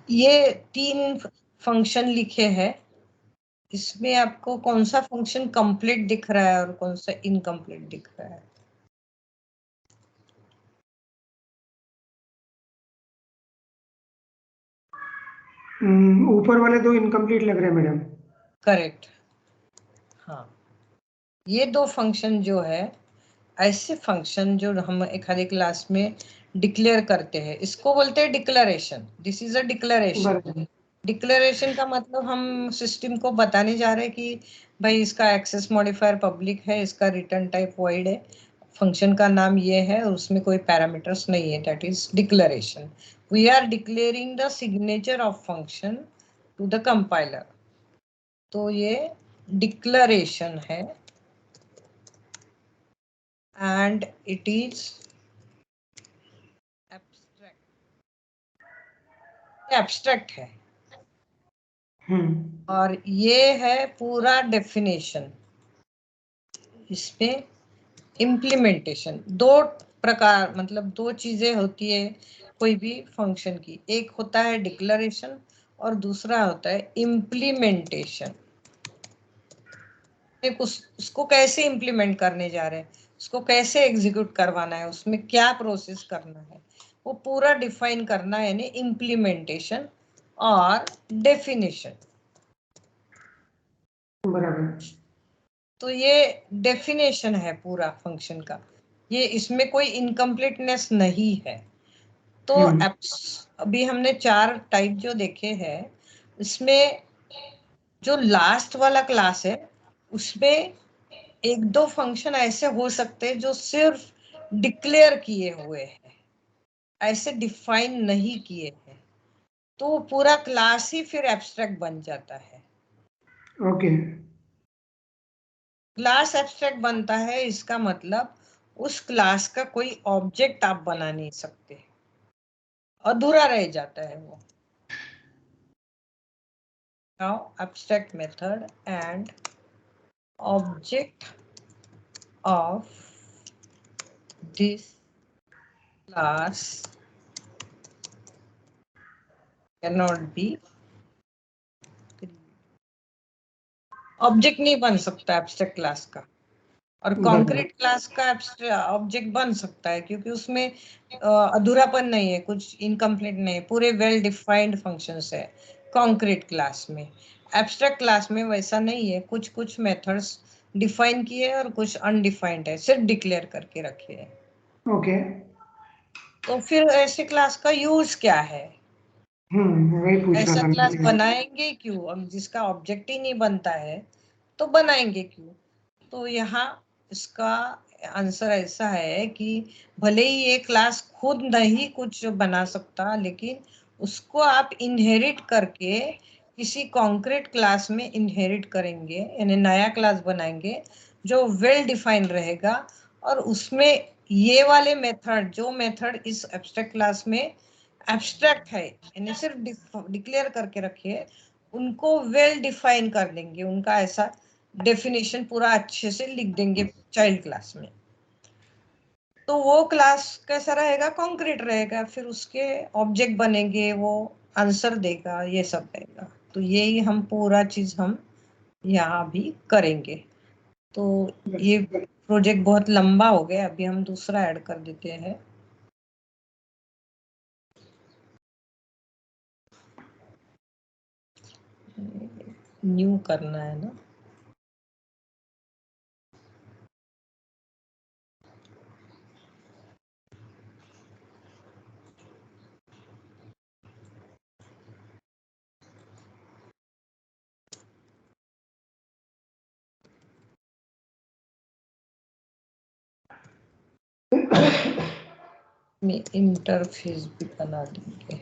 ये 3 फंक्शन लिखे हैं, इसमें आपको कौन सा फंक्शन कंप्लीट दिख रहा है और कौन सा इनकम्प्लीट दिख रहा है? ऊपर वाले 2 इनकम्प्लीट लग रहे हैं मैडम। करेक्ट। हाँ, ये 2 फंक्शन जो है, ऐसे फंक्शन जो हम एक आधे क्लास में डिक्लेयर करते हैं, इसको बोलते हैं declaration. This is a declaration. बराबर। डिक्लेरेशन का मतलब हम सिस्टम को बताने जा रहे हैं कि भाई इसका एक्सेस मॉडिफायर पब्लिक है, इसका रिटर्न टाइप वॉइड है, फंक्शन का नाम ये है और उसमें कोई पैरामीटर्स नहीं है, that is declaration. We are declaring the signature of function to the compiler, तो ये डिक्लेरेशन है and it is एब्स्ट्रैक्ट है। और ये है पूरा डेफिनेशन। इसमें इम्प्लीमेंटेशन 2 प्रकार, मतलब 2 चीजें होती है कोई भी फंक्शन की, एक होता है डिक्लेरेशन और दूसरा होता है इम्प्लीमेंटेशन। उसको कैसे इम्प्लीमेंट करने जा रहे हैं, उसको कैसे एग्जीक्यूट करवाना है, उसमें क्या प्रोसेस करना है, वो पूरा डिफाइन करना है, यानी इम्प्लीमेंटेशन और डेफिनेशन। बराबर। तो ये डेफिनेशन है पूरा फंक्शन का, ये इसमें कोई इनकम्प्लीटनेस नहीं है। तो अभी हमने 4 टाइप जो देखे हैं, इसमें जो लास्ट वाला क्लास है उसमें 1-2 फंक्शन ऐसे हो सकते हैं जो सिर्फ डिक्लेयर किए हुए हैं, ऐसे डिफाइन नहीं किए हैं, तो पूरा क्लास ही फिर एब्स्ट्रैक्ट बन जाता है। ओके। क्लास एब्स्ट्रैक्ट बनता है, इसका मतलब उस क्लास का कोई ऑब्जेक्ट आप बना नहीं सकते, अधूरा रह जाता है वो। Now abstract method and object of this class cannot be, object नहीं बन सकता एब्स्ट्रैक्ट क्लास का, और कॉन्क्रीट क्लास का ऑब्जेक्ट बन सकता है क्योंकि उसमें अधूरापन नहीं है, कुछ इनकम्प्लीट नहीं है, पूरे वेल डिफाइंड फंक्शंस है कॉन्क्रीट क्लास में। एब्स्ट्रैक्ट क्लास में वैसा नहीं है, कुछ कुछ मेथड्स डिफाइन किए और कुछ अनडिफाइंड है, सिर्फ डिक्लेयर करके रखे हैं। ओके। तो फिर ऐसे क्लास का यूज क्या है? वही पूछ रहा ऐसा था क्लास मैं। बनाएंगे क्यों? अब जिसका ऑब्जेक्ट ही नहीं बनता है तो बनाएंगे क्यों? तो यहाँ इसका आंसर ऐसा है कि भले ही ये क्लास खुद नहीं कुछ बना सकता, लेकिन उसको आप इनहेरिट करके किसी कॉन्क्रीट क्लास में इनहेरिट करेंगे, यानी नया क्लास बनाएंगे जो वेल डिफाइंड रहेगा, और उसमें ये वाले मेथड, जो मेथड इस एब्स्ट्रैक्ट क्लास में एब्स्ट्रैक्ट है यानी सिर्फ डिक्लेयर करके रखिए, उनको वेल डिफाइन कर देंगे, उनका ऐसा डेफिनेशन पूरा अच्छे से लिख देंगे चाइल्ड क्लास में। तो वो क्लास कैसा रहेगा? कॉन्क्रीट रहेगा, फिर उसके ऑब्जेक्ट बनेंगे, वो आंसर देगा, ये सब रहेगा। तो यही हम पूरा चीज हम यहाँ भी करेंगे। तो ये प्रोजेक्ट बहुत लंबा हो गया, अभी हम दूसरा ऐड कर देते हैं। न्यू करना है ना, में इंटरफेस भी बना देंगे।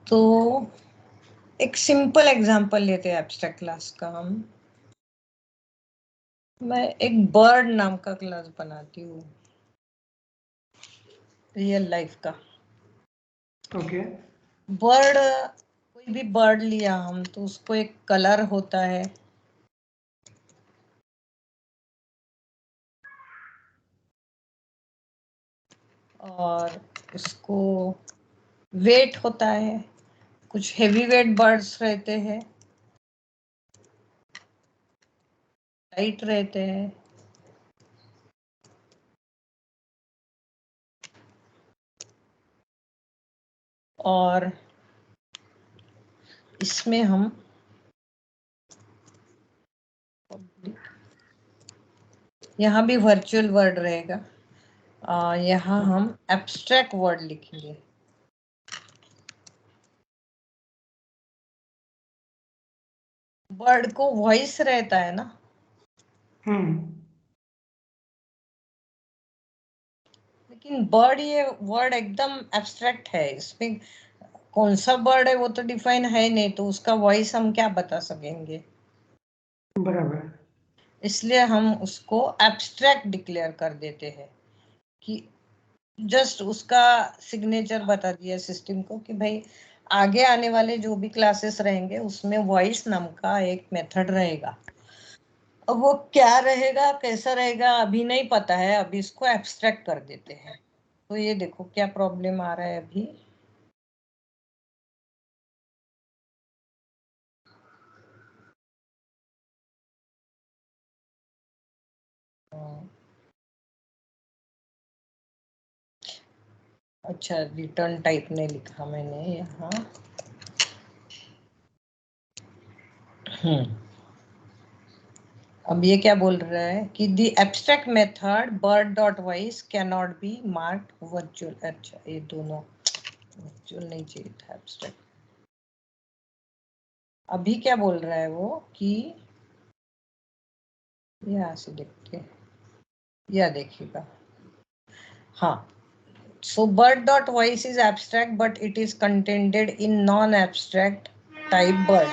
तो एक सिंपल एग्जांपल लेते हैं एब्स्ट्रैक्ट क्लास का हम। मैं एक बर्ड नाम का क्लास बनाती हूँ। रियल लाइफ का। ओके। बर्ड, कोई भी बर्ड लिया हम तो उसको एक कलर होता है, और उसको वेट होता है, कुछ हेवी वेट बर्ड्स रहते हैं, लाइट रहते हैं, और इसमें हम यहाँ भी वर्चुअल वर्ड रहेगा, यहाँ हम एब्स्ट्रैक्ट वर्ड लिखेंगे। बर्ड को वॉइस रहता है ना, लेकिन बर्ड, ये वर्ड एकदम एब्स्ट्रैक्ट है, इसमें कौन सा बर्ड है वो तो डिफाइन है नहीं, तो उसका वॉइस हम क्या बता सकेंगे। बराबर। इसलिए हम उसको एब्स्ट्रैक्ट डिक्लेयर कर देते हैं कि जस्ट उसका सिग्नेचर बता दिया सिस्टम को कि भाई आगे आने वाले जो भी क्लासेस रहेंगे उसमें वॉइस नाम का एक मेथड रहेगा। अब वो क्या रहेगा कैसा रहेगा अभी नहीं पता है, अभी इसको एब्स्ट्रैक्ट कर देते हैं। तो ये देखो क्या प्रॉब्लम आ रहा है अभी। अच्छा, रिटर्न टाइप नहीं लिखा मैंने यहाँ। अब ये क्या बोल रहा है कि the abstract method bird dot voice can not be marked virtual. अच्छा, ये दोनों वर्चुअल नहीं चाहिए था, एब्स्ट्रैक्ट। अभी क्या बोल रहा है वो कि यहाँ से देखते हैं, या देखिएगा, हाँ, so bird dot voice is abstract but it is contained in non abstract type bird,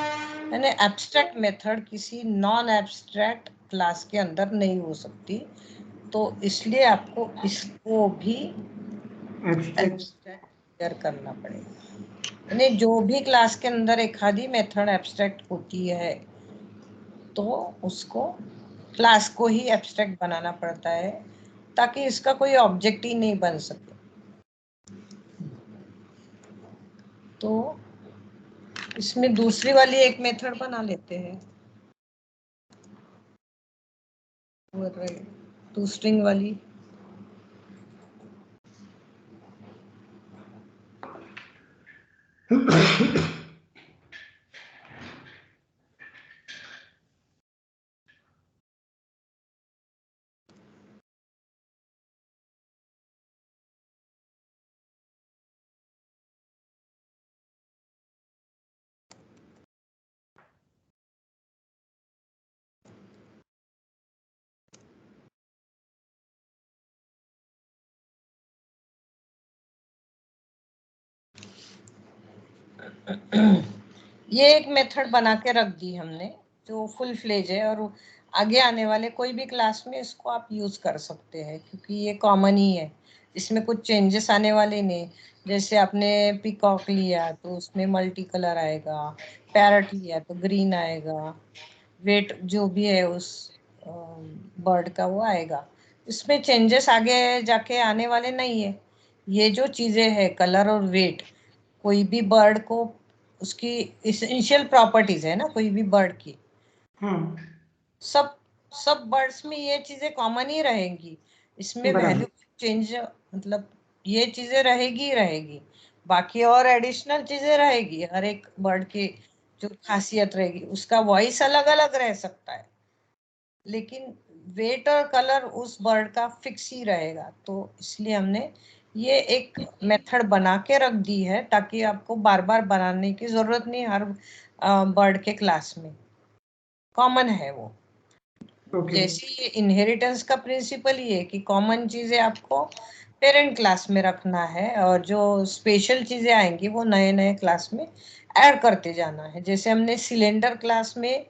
यानी abstract method किसी non abstract क्लास के अंदर नहीं हो सकती, तो इसलिए आपको इसको भी एब्स्ट्रैक्ट क्लियर करना पड़ेगा। यानी जो भी क्लास के अंदर एक आधी मेथड एब्स्ट्रैक्ट होती है तो उसको क्लास को ही एब्स्ट्रैक्ट बनाना पड़ता है ताकि इसका कोई ऑब्जेक्ट ही नहीं बन सके। तो इसमें दूसरी वाली एक मेथड बना लेते हैं, टू स्ट्रिंग वाली। ये एक मेथड बना के रख दी हमने जो फुल फ्लेज है, और आगे आने वाले कोई भी क्लास में इसको आप यूज कर सकते हैं क्योंकि ये कॉमन ही है, इसमें कुछ चेंजेस आने वाले नहीं। जैसे आपने पीकॉक लिया तो उसमें मल्टी कलर आएगा, पैरट लिया तो ग्रीन आएगा, वेट जो भी है उस बर्ड का वो आएगा। इसमें चेंजेस आगे जाके आने वाले नहीं है। ये जो चीजें हैं कलर और वेट, कोई भी बर्ड को उसकी इसेंशियल प्रॉपर्टीज है ना कोई भी बर्ड की, सब सब बर्ड्स में ये चीजें कॉमन ही रहेंगी, इसमें वैल्यू चेंज मतलब ये चीजें रहेगी रहेगी, बाकी और एडिशनल चीजें रहेगी। हर एक बर्ड की जो खासियत रहेगी उसका वॉइस अलग अलग रह सकता है, लेकिन वेट और कलर उस बर्ड का फिक्स ही रहेगा। तो इसलिए हमने ये एक मेथड बना के रख दी है ताकि आपको बार बार बनाने की जरूरत नहीं, हर बर्ड के क्लास में कॉमन है वो। जैसे ये इनहेरिटेंस का प्रिंसिपल ये है कि कॉमन चीजें आपको पेरेंट क्लास में रखना है और जो स्पेशल चीजें आएंगी वो नए नए क्लास में ऐड करते जाना है। जैसे हमने सिलेंडर क्लास में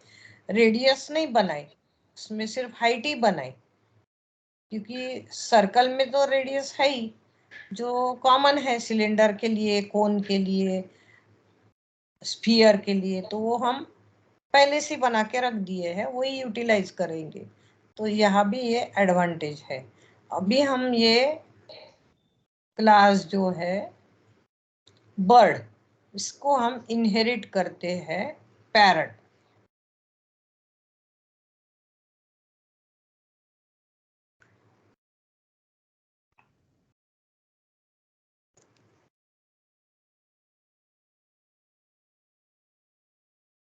रेडियस नहीं बनाई, उसमें सिर्फ हाइट ही बनाई, क्योंकि सर्कल में तो रेडियस है ही, जो कॉमन है सिलेंडर के लिए, कोन के लिए, स्फीयर के लिए, तो वो हम पहले से बना के रख दिए हैं, वही यूटिलाइज करेंगे। तो यहाँ भी ये एडवांटेज है। अभी हम ये क्लास जो है बर्ड, इसको हम इनहेरिट करते हैं पैरट।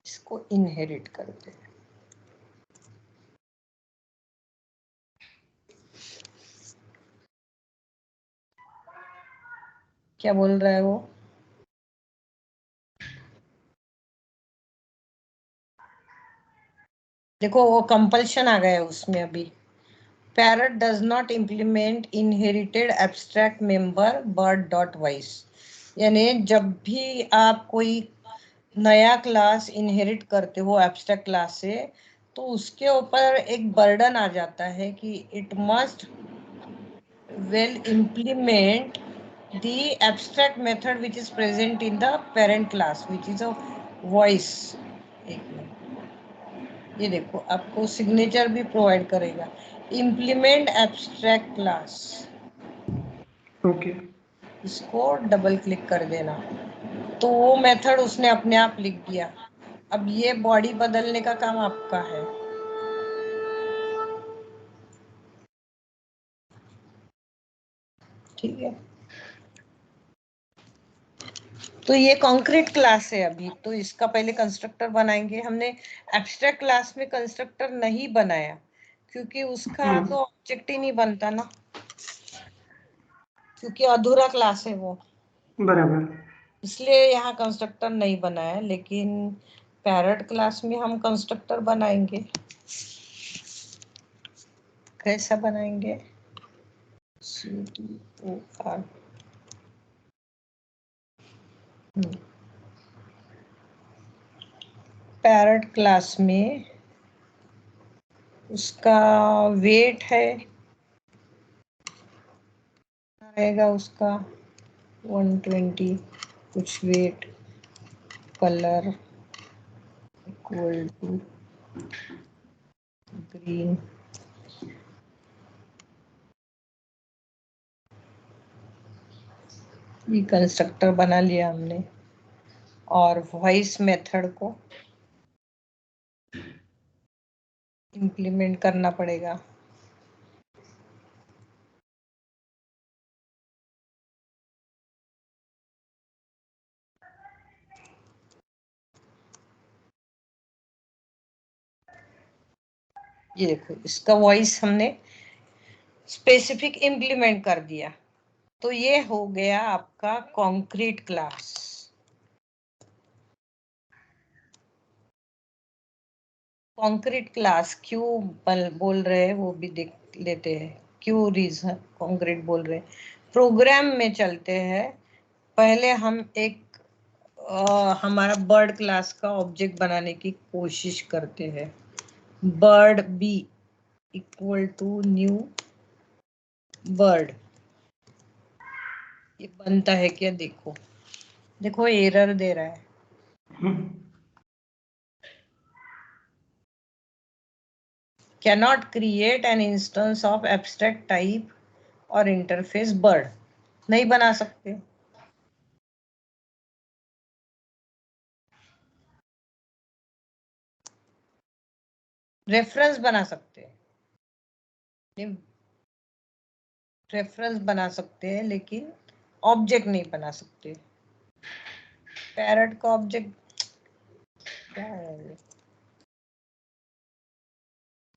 इसको इनहेरिट करते हैं। क्या बोल रहा है वो? देखो वो कंपल्शन आ गया उसमें अभी। Parrot does not implement inherited abstract member bird dot vice. यानी जब भी आप कोई नया क्लास इनहेरिट करते हो एब्स्ट्रैक्ट क्लास से, तो उसके ऊपर एक बर्डन आ जाता है कि it must well implement the abstract method which is present in the parent class which is a voice। एक मिनट, ये देखो आपको सिग्नेचर भी प्रोवाइड करेगा, इम्प्लीमेंट एब्स्ट्रैक्ट क्लास। ओके। इसको डबल क्लिक कर देना, तो वो मेथड उसने अपने आप लिख दिया। अब ये बॉडी बदलने का काम आपका है। ठीक है, तो ये कॉन्क्रीट क्लास है अभी, तो इसका पहले कंस्ट्रक्टर बनाएंगे। हमने एब्स्ट्रैक्ट क्लास में कंस्ट्रक्टर नहीं बनाया क्योंकि उसका तो ऑब्जेक्ट ही नहीं बनता ना, क्योंकि अधूरा क्लास है वो, बराबर। इसलिए यहाँ कंस्ट्रक्टर नहीं बनाया। लेकिन पैरट क्लास में हम कंस्ट्रक्टर बनाएंगे। कैसा बनाएंगे? CDOR। पैरट क्लास में उसका वेट है, रहेगा उसका 120 कुछ weight, colour equal to green. ये कंस्ट्रक्टर बना लिया हमने, और वॉइस मेथड को इम्प्लीमेंट करना पड़ेगा। ये देखो इसका वॉइस हमने स्पेसिफिक इम्प्लीमेंट कर दिया, तो ये हो गया आपका कॉन्क्रीट क्लास। कॉन्क्रीट क्लास क्यों बोल रहे हैं वो भी देख लेते हैं, क्यों रीजन कॉन्क्रीट बोल रहे हैं। प्रोग्राम में चलते हैं, पहले हम एक हमारा बर्ड क्लास का ऑब्जेक्ट बनाने की कोशिश करते हैं। Bird B equal to new bird, ये बनता है क्या? देखो देखो एरर दे रहा है। Cannot create an instance of abstract type और इंटरफेस बर्ड, नहीं बना सकते। रेफरेंस बना सकते हैं, रेफरेंस बना सकते हैं लेकिन ऑब्जेक्ट नहीं बना सकते। पैरट का ऑब्जेक्ट क्या है?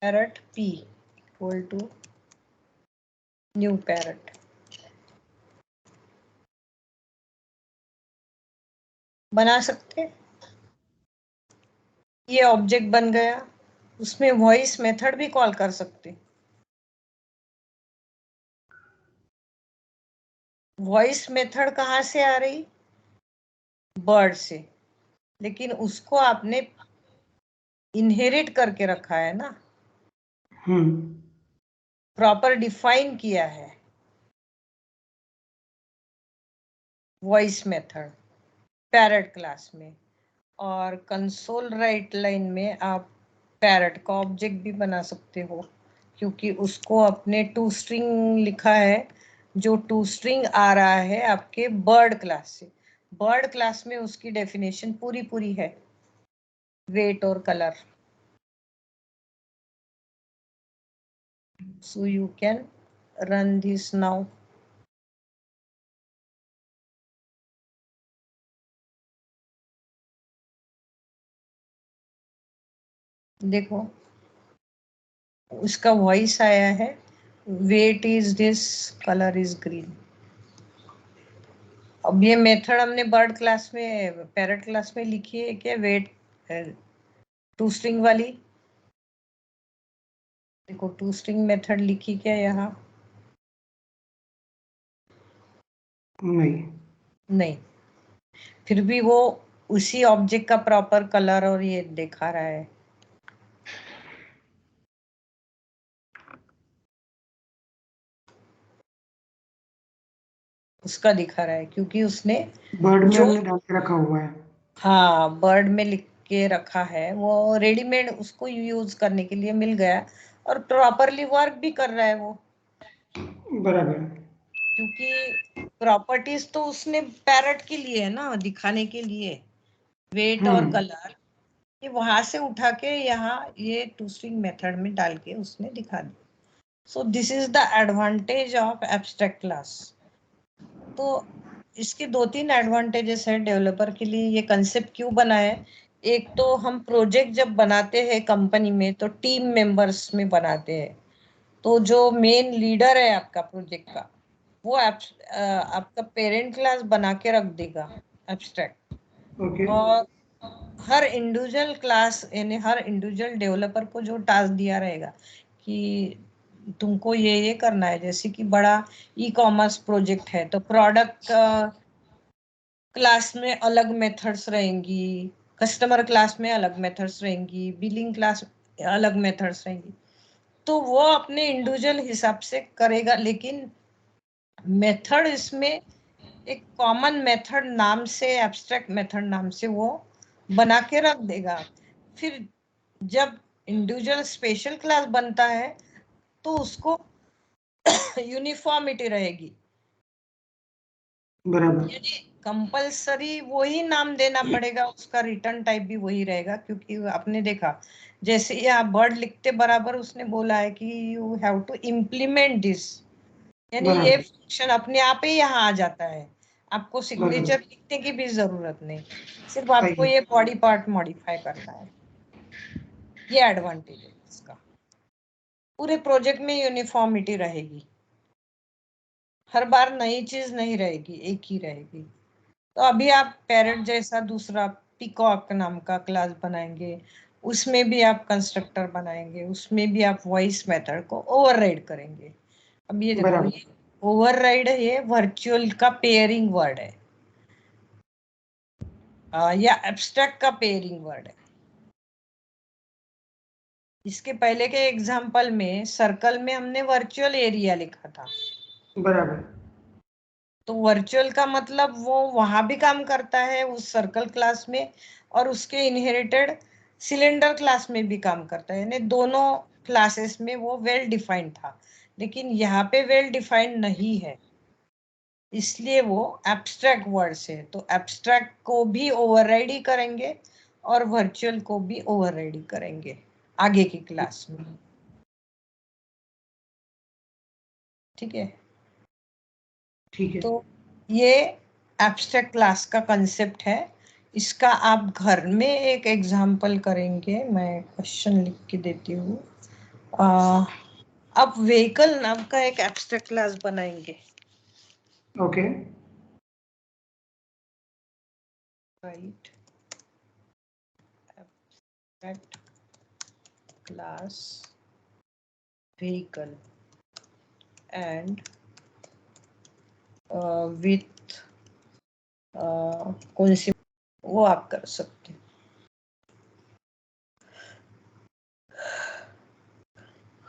Parrot P equal to new parrot, बना सकते। ये ऑब्जेक्ट बन गया, उसमें वॉइस मेथड भी कॉल कर सकते। वॉइस मेथड कहाँ से आ रही? बर्ड से, लेकिन उसको आपने इनहेरिट करके रखा है ना, प्रॉपर डिफाइन किया है। वॉइस मेथड पैरेट क्लास में, और कंसोल राइट लाइन में आप पैरेट का ऑब्जेक्ट भी बना सकते हो, क्योंकि उसको अपने टू स्ट्रिंग लिखा है, जो टू स्ट्रिंग आ रहा है आपके बर्ड क्लास से। बर्ड क्लास में उसकी डेफिनेशन पूरी पूरी है, वेट और colour. So you can run this now. देखो उसका वॉइस आया है, weight is this, colour is green. अब ये मेथड हमने बर्ड क्लास में, पैरेट क्लास में लिखी है क्या, वेट टू स्ट्रिंग वाली? देखो टू स्ट्रिंग मेथड लिखी क्या यहाँ? नहीं। नहीं। फिर भी वो उसी ऑब्जेक्ट का प्रॉपर कलर और ये दिखा रहा है। उसका दिखा रहा है क्योंकि उसने बर्ड में जो, हमने डाल के रखा हुआ है। हाँ बर्ड में लिख के रखा है, वो रेडीमेड उसको यूज करने के लिए मिल गया और प्रॉपरली वर्क भी कर रहा है वो, बराबर। क्योंकि प्रॉपर्टीज तो उसने पैरेट के लिए है ना, दिखाने के लिए, वेट और कलर, ये वहां से उठा के यहाँ ये टू स्ट्रिंग मेथड में डाल के उसने दिखा दिया। So this is the advantage of abstract class. तो इसके दो तीन एडवांटेजेस है डेवलपर के लिए। ये कंसेप्ट क्यों बना है, एक तो हम प्रोजेक्ट जब बनाते हैं कंपनी में तो टीम मेंबर्स में बनाते हैं, तो जो मेन लीडर है आपका प्रोजेक्ट का, वो आपका पेरेंट क्लास बना के रख देगा एब्स्ट्रैक्ट। ओके। और हर इंडिविजुअल क्लास यानी हर इंडिविजुअल डेवलपर को जो टास्क दिया रहेगा कि तुमको ये करना है, जैसे कि बड़ा ई कॉमर्स प्रोजेक्ट है तो प्रोडक्ट क्लास में अलग मेथड्स रहेंगी, कस्टमर क्लास में अलग मेथड्स रहेंगी, बिलिंग क्लास अलग मेथड्स रहेंगी, तो वो अपने इंडिविजुअल हिसाब से करेगा, लेकिन मेथड इसमें एक कॉमन मेथड नाम से, एब्स्ट्रैक्ट मेथड नाम से वो बना के रख देगा। फिर जब इंडिविजुअल स्पेशल क्लास बनता है तो उसको यूनिफॉर्मिटी रहेगी, बराबर। यानी कंपलसरी वही नाम देना पड़ेगा, उसका रिटर्न टाइप भी वही रहेगा, क्योंकि आपने देखा जैसे यहाँ बर्ड लिखते बराबर उसने बोला है कि you have to implement this, यानी ये बराबर। फंक्शन अपने आप ही यहाँ आ जाता है, आपको सिग्नेचर बराबर। लिखने की भी जरूरत नहीं, सिर्फ सही आपको है। ये बॉडी पार्ट मॉडिफाई करना है। ये एडवांटेज है इसका, पूरे प्रोजेक्ट में यूनिफॉर्मिटी रहेगी, हर बार नई चीज नहीं रहेगी, एक ही रहेगी। तो अभी आप पैरेट जैसा दूसरा पीकॉक नाम का क्लास बनाएंगे, उसमें भी आप कंस्ट्रक्टर बनाएंगे, उसमें भी आप वॉइस मेथड को ओवरराइड करेंगे। अब ये देखो, बराबर। ये ओवरराइड है, ये वर्चुअल का पेयरिंग वर्ड है, या एब्स्ट्रैक्ट का पेयरिंग वर्ड है। इसके पहले के एग्जाम्पल में सर्कल में हमने वर्चुअल एरिया लिखा था, बराबर। तो वर्चुअल का मतलब वो वहां भी काम करता है उस सर्कल क्लास में, और उसके इनहेरिटेड सिलेंडर क्लास में भी काम करता है, यानी दोनों क्लासेस में वो वेल डिफाइंड था। लेकिन यहाँ पे वेल डिफाइंड नहीं है, इसलिए वो एब्स्ट्रैक्ट वर्ड्स है, तो एब्स्ट्रैक्ट को भी ओवरराइड ही करेंगे और वर्चुअल को भी ओवरराइड ही करेंगे आगे की क्लास में। ठीक है, ठीक है। तो ये एब्स्ट्रैक्ट क्लास का कंसेप्ट है। इसका आप घर में एक एग्जाम्पल करेंगे, मैं क्वेश्चन लिख के देती हूँ। आप व्हीकल नाम का एक एब्स्ट्रैक्ट क्लास बनाएंगे, okay. Right, abstract class vehicle and with कौन सी, वो आप कर सकते हैं।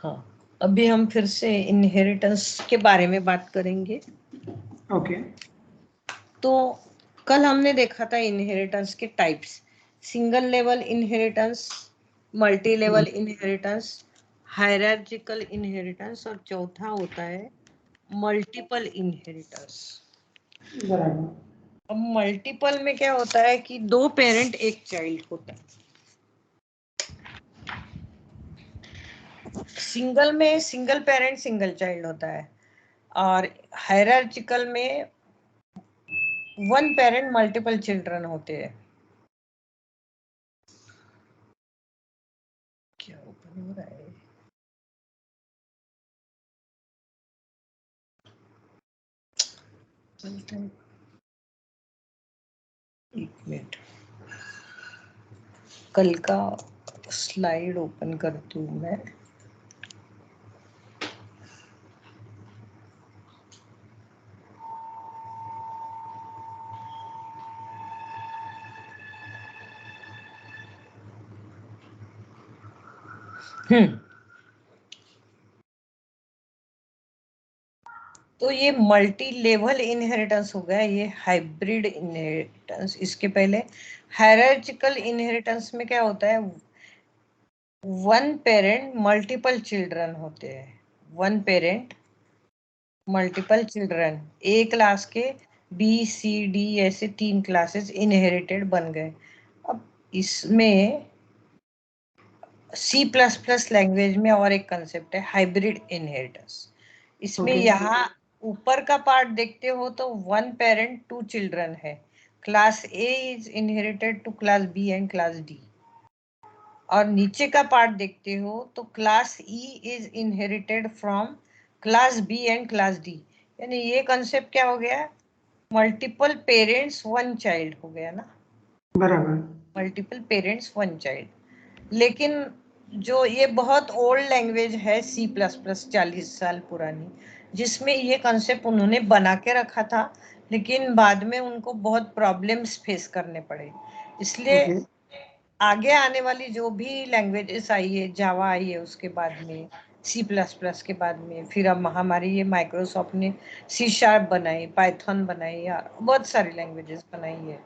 हाँ, अभी हम फिर से इनहेरिटेंस के बारे में बात करेंगे। ओके। तो कल हमने देखा था इनहेरिटेंस के types, single level inheritance, multi level inheritance, hierarchical inheritance, और चौथा होता है मल्टीपल इनहेरिटेंस। बराबर। अब मल्टीपल में क्या होता है कि दो पेरेंट एक चाइल्ड होता है। सिंगल में सिंगल पेरेंट सिंगल चाइल्ड होता है, और हायरार्चिकल में वन पेरेंट मल्टीपल चिल्ड्रन होते हैं। क्या ओपन हो रहा है? एक मिनट, कल का स्लाइड ओपन करती हूँ मैं। तो ये मल्टी लेवल इनहेरिटेंस हो गया, ये हाइब्रिड इनहेरिटेंस। इसके पहले हायरार्चिकल इनहेरिटेंस में क्या होता है, वन पेरेंट मल्टीपल चिल्ड्रन होते हैं। वन पेरेंट मल्टीपल चिल्ड्रन, ए क्लास के बी सी डी ऐसे 3 क्लासेस इनहेरिटेड बन गए। अब इसमें C++ लैंग्वेज में और एक कंसेप्ट है हाइब्रिड इनहेरिटेंस। इसमें यहाँ ऊपर का पार्ट देखते हो तो वन पेरेंट टू चिल्ड्रन है, class A is inherited to class B and class D. और नीचे का पार्ट देखते हो तो class E is inherited from class B and class D. यानी ये कंसेप्ट क्या हो गया, मल्टीपल पेरेंट्स वन चाइल्ड हो गया ना। बराबर। Multiple parents one child. लेकिन जो ये बहुत ओल्ड लैंग्वेज है C++, 40 साल पुरानी, जिसमें ये कंसेप्ट उन्होंने बना के रखा था, लेकिन बाद में उनको बहुत प्रॉब्लम्स फेस करने पड़े। इसलिए आगे आने वाली जो भी लैंग्वेजेस आई है, जावा आई है उसके बाद में, C++ के बाद में, फिर अब हमारी ये माइक्रोसॉफ्ट ने C# बनाई, पाइथन बनाई, या बहुत सारी लैंग्वेजेस बनाई है,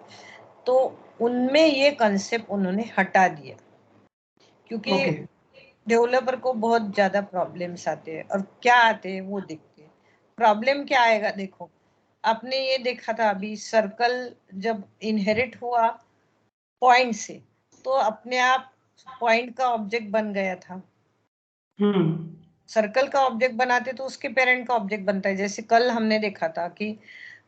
तो उनमें ये कंसेप्ट उन्होंने हटा दिया, क्योंकि डेवलपर को बहुत ज्यादा प्रॉब्लम्स आते हैं। और क्या आते हैं वो देखते हैं। प्रॉब्लम क्या आएगा, देखो आपने ये देखा था अभी, सर्कल जब इनहेरिट हुआ पॉइंट से, तो अपने आप पॉइंट का ऑब्जेक्ट बन गया था। सर्कल का ऑब्जेक्ट बनाते तो उसके पेरेंट का ऑब्जेक्ट बनता है। जैसे कल हमने देखा था कि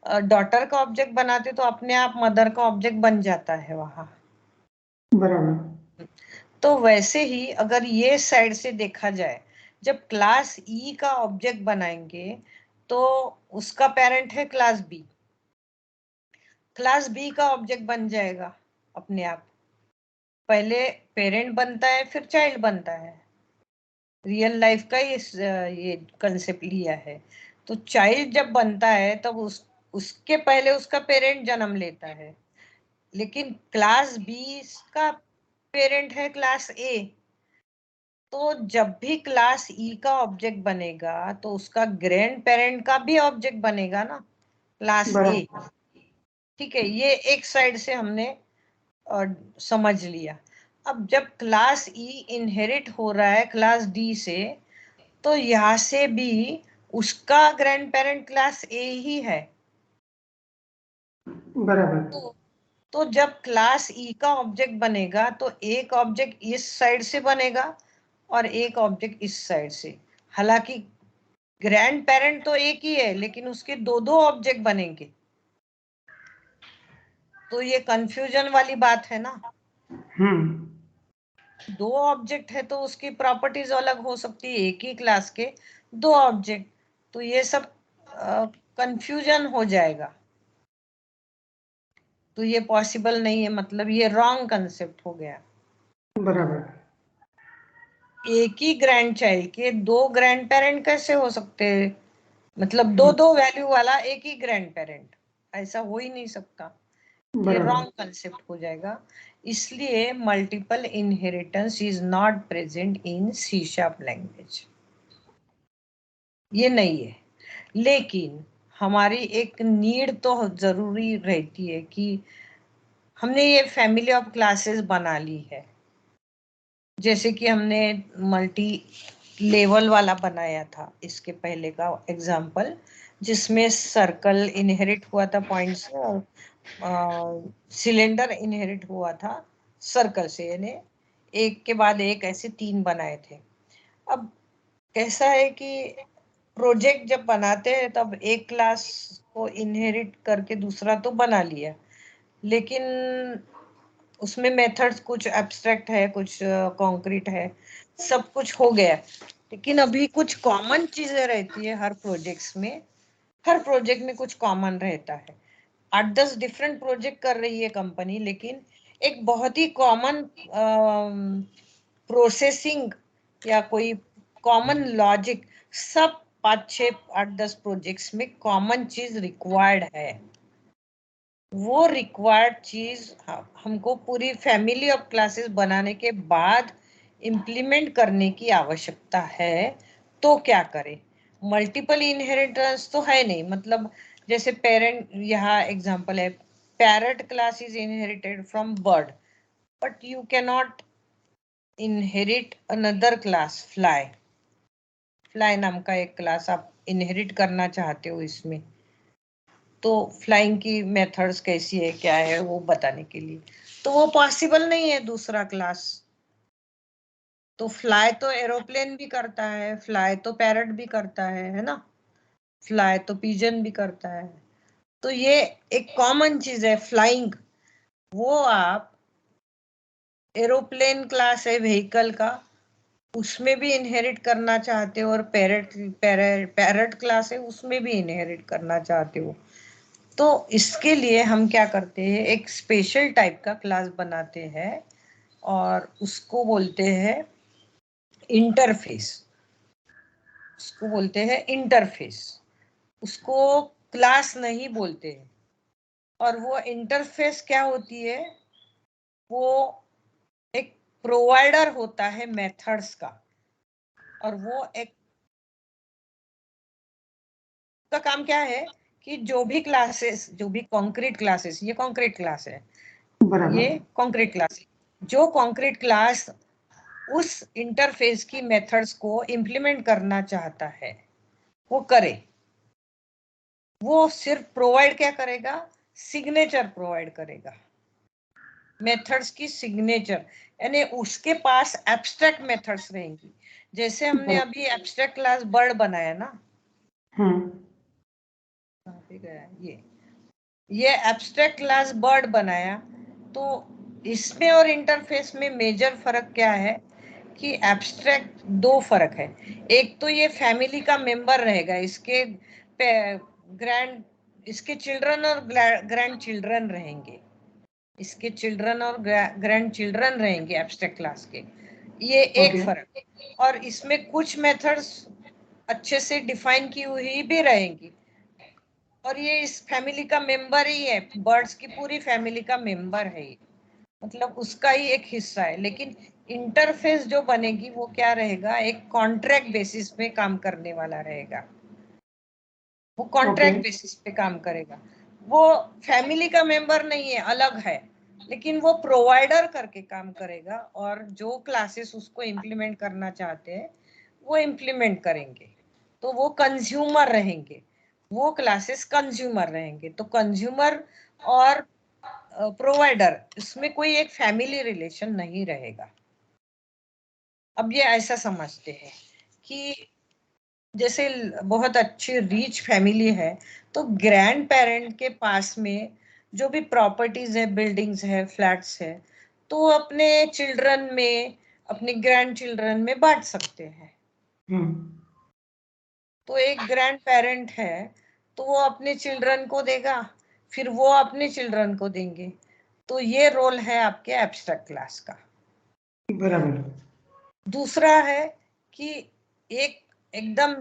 डॉटर का ऑब्जेक्ट बनाते तो अपने आप मदर का ऑब्जेक्ट बन जाता है वहां। बराबर। तो वैसे ही अगर ये साइड से देखा जाए, जब क्लास ई का ऑब्जेक्ट बनाएंगे तो उसका पेरेंट है क्लास बी, क्लास बी का ऑब्जेक्ट बन जाएगा अपने आप। पहले पेरेंट बनता है फिर चाइल्ड बनता है, रियल लाइफ का ये कंसेप्ट लिया है। तो चाइल्ड जब बनता है तब उसके पहले उसका पेरेंट जन्म लेता है, लेकिन क्लास बी का पेरेंट है क्लास ए। तो जब भी क्लास ई का ऑब्जेक्ट बनेगा तो उसका ग्रैंड पेरेंट का भी ऑब्जेक्ट बनेगा ना, क्लास ए। ठीक है, ये एक साइड से हमने समझ लिया। अब जब क्लास ई इनहेरिट हो रहा है क्लास डी से, तो यहां से भी उसका ग्रैंड पेरेंट क्लास ए ही है। बराबर। तो जब क्लास ई का ऑब्जेक्ट बनेगा तो एक ऑब्जेक्ट इस साइड से बनेगा और एक ऑब्जेक्ट इस साइड से। हालांकि ग्रैंड पेरेंट तो एक ही है, लेकिन उसके दो दो ऑब्जेक्ट बनेंगे। तो ये कंफ्यूजन वाली बात है ना। दो ऑब्जेक्ट है तो उसकी प्रॉपर्टीज अलग हो सकती है, एक ही क्लास के दो ऑब्जेक्ट, तो ये सब कंफ्यूजन हो जाएगा। तो ये पॉसिबल नहीं है, मतलब ये रॉन्ग कंसेप्ट हो गया। बराबर। एक ही ग्रैंड चाइल्ड के दो ग्रैंड पेरेंट कैसे हो सकते हैं, मतलब दो दो वैल्यू वाला एक ही ग्रैंड पेरेंट, ऐसा हो ही नहीं सकता। ये रॉन्ग कंसेप्ट हो जाएगा। इसलिए multiple inheritance is not present in C# language, ये नहीं है। लेकिन हमारी एक नीड तो जरूरी रहती है कि हमने ये फैमिली ऑफ क्लासेस बना ली है, जैसे कि हमने मल्टी लेवल वाला बनाया था इसके पहले का एग्जाम्पल, जिसमें सर्कल इनहेरिट हुआ था पॉइंट से और सिलेंडर इनहेरिट हुआ था सर्कल से, यानी एक के बाद एक ऐसे 3 बनाए थे। अब कैसा है कि प्रोजेक्ट जब बनाते हैं तब एक क्लास को इनहेरिट करके दूसरा तो बना लिया, लेकिन उसमें मेथड्स कुछ एब्स्ट्रैक्ट है, कुछ कॉन्क्रीट है, सब कुछ हो गया, लेकिन अभी कुछ कॉमन चीजें रहती है हर प्रोजेक्ट्स में। हर प्रोजेक्ट में कुछ कॉमन रहता है। 8-10 डिफरेंट प्रोजेक्ट कर रही है कंपनी, लेकिन एक बहुत ही कॉमन प्रोसेसिंग या कोई कॉमन लॉजिक सब 5-6-8-10 प्रोजेक्ट्स में कॉमन चीज रिक्वायर्ड है। वो रिक्वायर्ड चीज हमको पूरी फैमिली ऑफ क्लासेस बनाने के बाद इम्प्लीमेंट करने की आवश्यकता है। तो क्या करें? मल्टीपल इनहेरिटेंस तो है नहीं, मतलब जैसे पेरेंट, यहाँ एग्जांपल है, parrot class is inherited from bird, but you can not inherit another class fly. Fly नाम का एक क्लास आप इनहेरिट करना चाहते हो इसमें, तो फ्लाइंग की मेथड्स कैसी है क्या है वो बताने के लिए, तो वो पॉसिबल नहीं है दूसरा क्लास। तो फ्लाई तो एरोप्लेन भी करता है, फ्लाई तो पैरट भी करता है ना, फ्लाई तो पिजन भी करता है। तो ये एक कॉमन चीज है फ्लाइंग, वो आप एरोप्लेन क्लास है व्हीकल का, उसमें भी इनहेरिट करना चाहते हो, और पैरट पैरट क्लास है उसमें भी इनहेरिट करना चाहते हो। तो इसके लिए हम क्या करते हैं, एक स्पेशल टाइप का क्लास बनाते हैं और उसको बोलते हैं इंटरफेस। उसको बोलते हैं इंटरफेस, उसको क्लास नहीं बोलते हैं। और वो इंटरफेस क्या होती है, वो एक प्रोवाइडर होता है मेथड्स का, और वो एक का काम क्या है कि जो भी क्लासेस, जो भी कॉन्क्रीट क्लासेस, ये कॉन्क्रीट क्लास है, ये बराबर। कॉन्क्रीट क्लास है, जो कॉन्क्रीट क्लास उस इंटरफेस की मेथड्स को इंप्लीमेंट करना चाहता है वो करे। वो सिर्फ प्रोवाइड क्या करेगा, सिग्नेचर प्रोवाइड करेगा, मेथड्स की सिग्नेचर, यानी उसके पास एब्स्ट्रैक्ट मेथड्स रहेंगी। जैसे हमने बराबर। अभी एब्स्ट्रैक्ट क्लास बर्ड बनाया ना, हम्म। कहाँ पे गया ये एब्स्ट्रैक्ट क्लास बर्ड बनाया, तो इसमें और इंटरफेस में मेजर फर्क क्या है कि एब्स्ट्रैक्ट 2 फर्क है। एक तो ये फैमिली का मेंबर रहेगा, इसके ग्रैंड, इसके चिल्ड्रन और ग्रैंड चिल्ड्रन रहेंगे, इसके चिल्ड्रन और ग्रैंड चिल्ड्रन रहेंगे एब्स्ट्रैक्ट क्लास के, ये एक ओके। फर्क। और इसमें कुछ मेथड्स अच्छे से डिफाइन की हुई भी रहेंगी, और ये इस फैमिली का मेंबर ही है, बर्ड्स की पूरी फैमिली का मेंबर है ये, मतलब उसका ही एक हिस्सा है। लेकिन इंटरफेस जो बनेगी वो क्या रहेगा, एक कॉन्ट्रैक्ट बेसिस पे काम करने वाला रहेगा, वो ओके। कॉन्ट्रैक्ट बेसिस पे काम करेगा। वो फैमिली का मेंबर नहीं है, अलग है, लेकिन वो प्रोवाइडर करके काम करेगा, और जो क्लासेस उसको इम्प्लीमेंट करना चाहते हैं वो इम्प्लीमेंट करेंगे। तो वो कंज्यूमर रहेंगे, वो क्लासेस कंज्यूमर रहेंगे। तो कंज्यूमर और प्रोवाइडर, इसमें कोई एक फैमिली रिलेशन नहीं रहेगा। अब ये ऐसा समझते हैं कि जैसे बहुत अच्छी रिच फैमिली है, तो ग्रैंड पेरेंट के पास में जो भी प्रॉपर्टीज है, बिल्डिंग्स है, फ्लैट्स है, तो वो अपने चिल्ड्रन में, अपने ग्रैंड चिल्ड्रन में बांट सकते हैं। हम्म। तो एक ग्रैंड पेरेंट है तो वो अपने चिल्ड्रन को देगा, फिर वो अपने चिल्ड्रन को देंगे। तो ये रोल है आपके एब्स्ट्रैक्ट क्लास का। बराबर। दूसरा है कि एक एकदम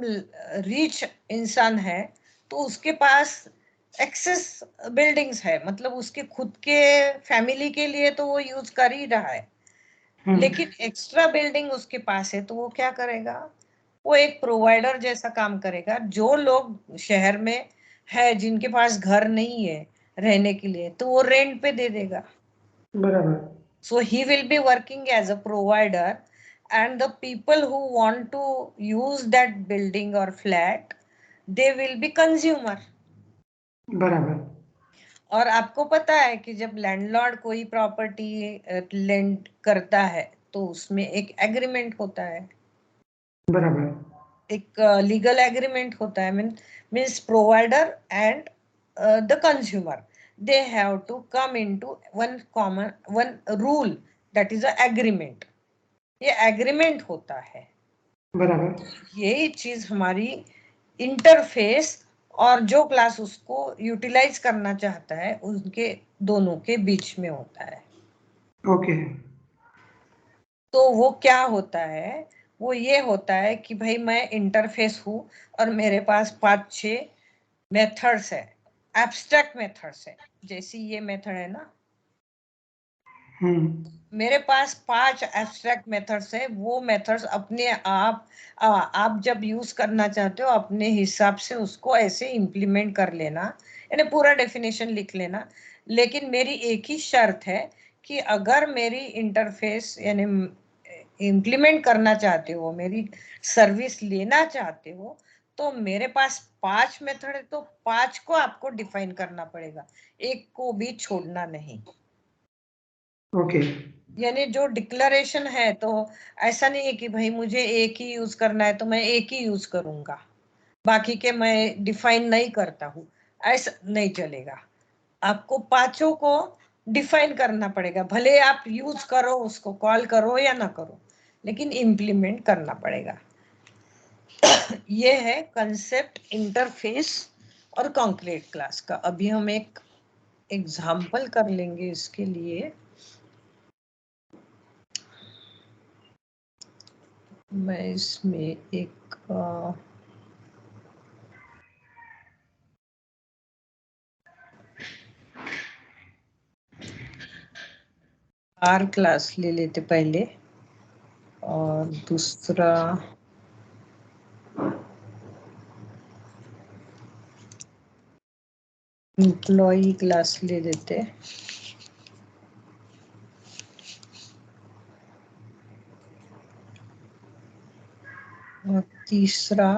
रिच इंसान है, तो उसके पास एक्सेस बिल्डिंग्स है, मतलब उसके खुद के फैमिली के लिए तो वो यूज कर ही रहा है, हम्म। लेकिन एक्स्ट्रा बिल्डिंग उसके पास है, तो वो क्या करेगा, वो एक प्रोवाइडर जैसा काम करेगा। जो लोग शहर में है जिनके पास घर नहीं है रहने के लिए, तो वो रेंट पे दे देगा। बराबर। So he will be working as a provider, and the people who want to use that building or flat, they will be consumer. बराबर। और आपको पता है कि जब लैंडलॉर्ड कोई प्रॉपर्टी लेंड करता है तो उसमें एक एग्रीमेंट होता है, बराबर। एक लीगल एग्रीमेंट होता है। Means provider and the consumer, they have to come into one rule, that is a agreement. ये एग्रीमेंट होता है। बराबर। यही चीज हमारी इंटरफेस और जो क्लास उसको यूटिलाइज करना चाहता है उनके दोनों के बीच में होता है। ओके। तो वो क्या होता है, वो ये होता है कि भाई मैं इंटरफेस हूं और मेरे पास 5-6 मेथड्स है, एब्स्ट्रैक्ट मेथड्स है। जैसे ये मेथड है ना, मेरे पास 5 एब्स्ट्रैक्ट मेथड्स है। वो मेथड्स अपने आप जब यूज करना चाहते हो अपने हिसाब से उसको ऐसे इम्प्लीमेंट कर लेना, यानी पूरा डेफिनेशन लिख लेना। लेकिन मेरी एक ही शर्त है कि अगर मेरी इंटरफेस यानी इम्प्लीमेंट करना चाहते हो, मेरी सर्विस लेना चाहते हो, तो मेरे पास 5 मेथड है, तो 5 को आपको डिफाइन करना पड़ेगा, एक को भी छोड़ना नहीं। ओके। यानी जो डिक्लेरेशन है, तो ऐसा नहीं है कि भाई मुझे एक ही यूज करना है तो मैं एक ही यूज करूंगा, बाकी के मैं डिफाइन नहीं करता हूँ, ऐसा नहीं चलेगा। आपको पांचों को डिफाइन करना पड़ेगा, भले आप यूज करो उसको, कॉल करो या ना करो, लेकिन इम्प्लीमेंट करना पड़ेगा। ये है कंसेप्ट इंटरफेस और कॉन्क्रीट क्लास का। अभी हम एक एग्जाम्पल कर लेंगे इसके लिए। मैं इसमें एक आर क्लास ले लेते पहले, और दूसरा एम्प्लॉई क्लास ले लेते, और तीसरा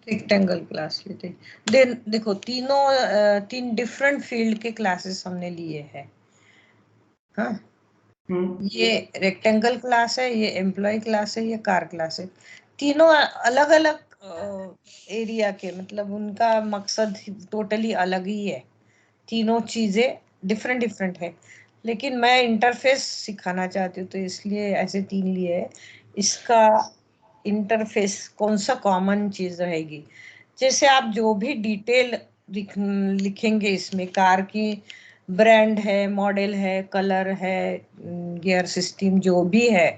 रेक्टेंगल क्लास लेते। देखो तीन डिफरेंट फील्ड के क्लासेस हमने लिए हैं। हाँ, ये रेक्टेंगल क्लास है, ये एम्प्लॉय क्लास है, ये कार क्लास है। तीनों अलग अलग एरिया के, मतलब उनका मकसद टोटली अलग ही है। तीनों चीजें डिफरेंट डिफरेंट है, लेकिन मैं इंटरफेस सिखाना चाहती हूँ तो इसलिए ऐसे तीन लिए है। इसका इंटरफेस कौन सा कॉमन चीज रहेगी, जैसे आप जो भी डिटेल लिखेंगे इसमें, कार की ब्रांड है, मॉडल है, कलर है, गियर सिस्टम जो भी है,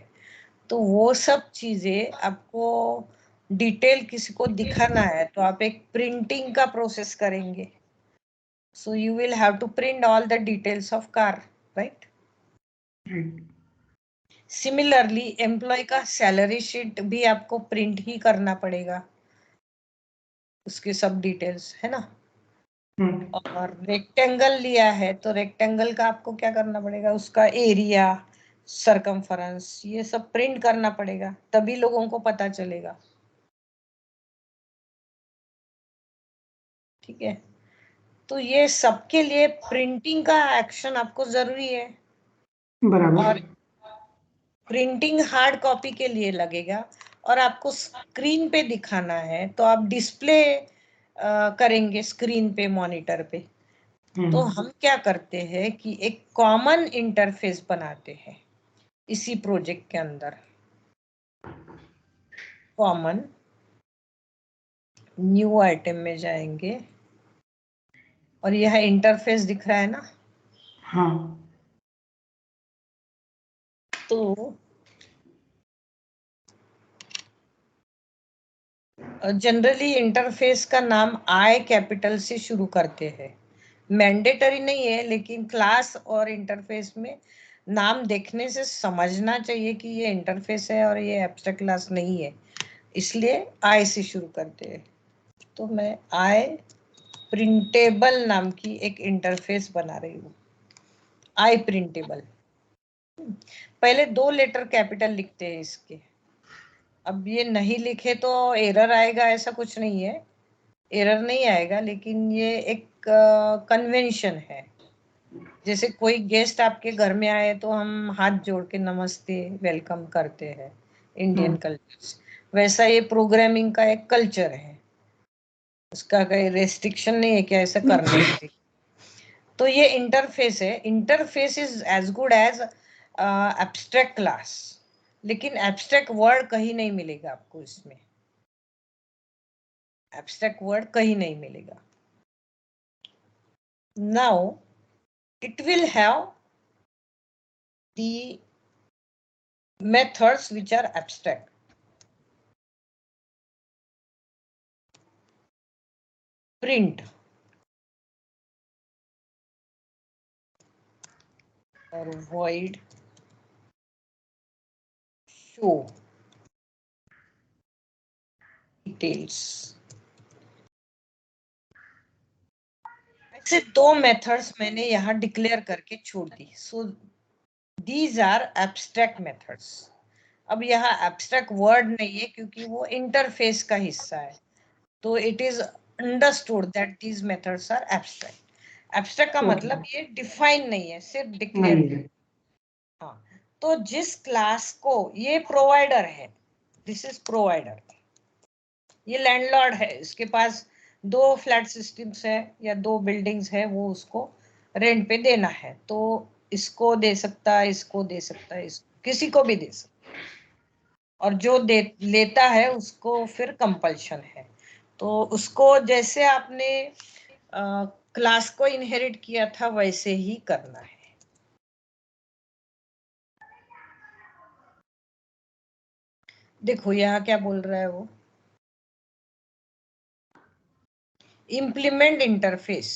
तो वो सब चीजें आपको डिटेल किसी को दिखाना है तो आप एक प्रिंटिंग का प्रोसेस करेंगे। So you will have to print all the details of car, right? Similarly, employ का सैलरी शीट भी आपको प्रिंट ही करना पड़ेगा, उसके सब डिटेल्स है ना। और रेक्टेंगल लिया है तो रेक्टेंगल का आपको क्या करना पड़ेगा, उसका एरिया, सरकमफरेंस, ये सब प्रिंट करना पड़ेगा, तभी लोगों को पता चलेगा। ठीक है, तो ये सबके लिए प्रिंटिंग का एक्शन आपको जरूरी है। बराबर। और प्रिंटिंग हार्ड कॉपी के लिए लगेगा, और आपको स्क्रीन पे दिखाना है तो आप डिस्प्ले करेंगे स्क्रीन पे, मॉनिटर पे। तो हम क्या करते हैं कि एक कॉमन इंटरफेस बनाते हैं इसी प्रोजेक्ट के अंदर। कॉमन, न्यू आइटम में जाएंगे, और यह इंटरफेस दिख रहा है ना। हाँ। तो जनरली इंटरफेस का नाम आई कैपिटल से शुरू करते हैं, मैंडेटरी नहीं है, लेकिन क्लास और इंटरफेस में नाम देखने से समझना चाहिए कि ये इंटरफेस है और ये एब्स्ट्रैक्ट क्लास नहीं है, इसलिए आई से शुरू करते हैं। तो मैं आई प्रिंटेबल नाम की एक इंटरफेस बना रही हूँ, आई प्रिंटेबल। पहले 2 लेटर कैपिटल लिखते हैं इसके। अब ये नहीं लिखे तो एरर आएगा, ऐसा कुछ नहीं है, एरर नहीं आएगा, लेकिन ये एक कन्वेंशन है। जैसे कोई गेस्ट आपके घर में आए तो हम हाथ जोड़ के नमस्ते वेलकम करते हैं, इंडियन कल्चर। वैसा ये प्रोग्रामिंग का एक कल्चर है, उसका कोई रेस्ट्रिक्शन नहीं है कि ऐसा करना है। तो ये इंटरफेस है, interface is as good as abstract class, लेकिन एब्स्ट्रैक्ट वर्ड कहीं नहीं मिलेगा आपको इसमें, एब्स्ट्रैक्ट वर्ड कहीं नहीं मिलेगा। Now it will have the methods which are abstract. Print or void, show details. ऐसे 2 मेथड्स मैंने यहाँ डिक्लेयर करके छोड़ दी। So these are abstract methods. अब यहाँ एब्स्ट्रैक्ट वर्ड नहीं है क्योंकि वो इंटरफेस का हिस्सा है, तो it is understood that these methods are abstract. Abstract का मतलब ये डिफाइन नहीं है, सिर्फ डिक्लेयर है। हाँ, तो जिस क्लास को ये प्रोवाइडर है, दिस इज प्रोवाइडर, ये लैंडलॉर्ड है, इसके पास 2 फ्लैट सिस्टम्स है या 2 बिल्डिंग्स है, वो उसको रेंट पे देना है, तो इसको दे सकता है, इसको दे सकता है, किसी को भी दे सकता है, और जो दे लेता है उसको फिर कंपल्शन है। तो उसको जैसे आपने क्लास को इनहेरिट किया था वैसे ही करना है। देखो यहाँ क्या बोल रहा है वो, इम्प्लीमेंट इंटरफेस।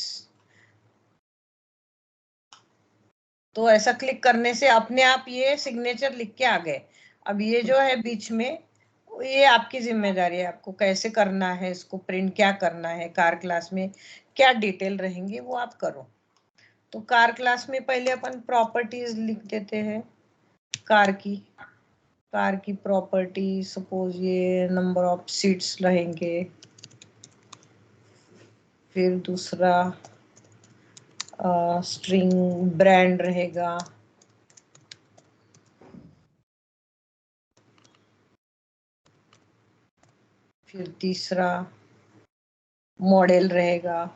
तो ऐसा क्लिक करने से अपने आप ये सिग्नेचर लिख के आ गए। अब ये जो है बीच में, ये आपकी जिम्मेदारी है, आपको कैसे करना है, इसको प्रिंट क्या करना है, कार क्लास में क्या डिटेल रहेंगे वो आप करो। तो कार क्लास में पहले अपन प्रॉपर्टीज लिख देते हैं कार की प्रॉपर्टी, सपोज ये नंबर ऑफ सीट्स रहेंगे, फिर दूसरा स्ट्रिंग ब्रांड रहेगा, फिर तीसरा मॉडल रहेगा,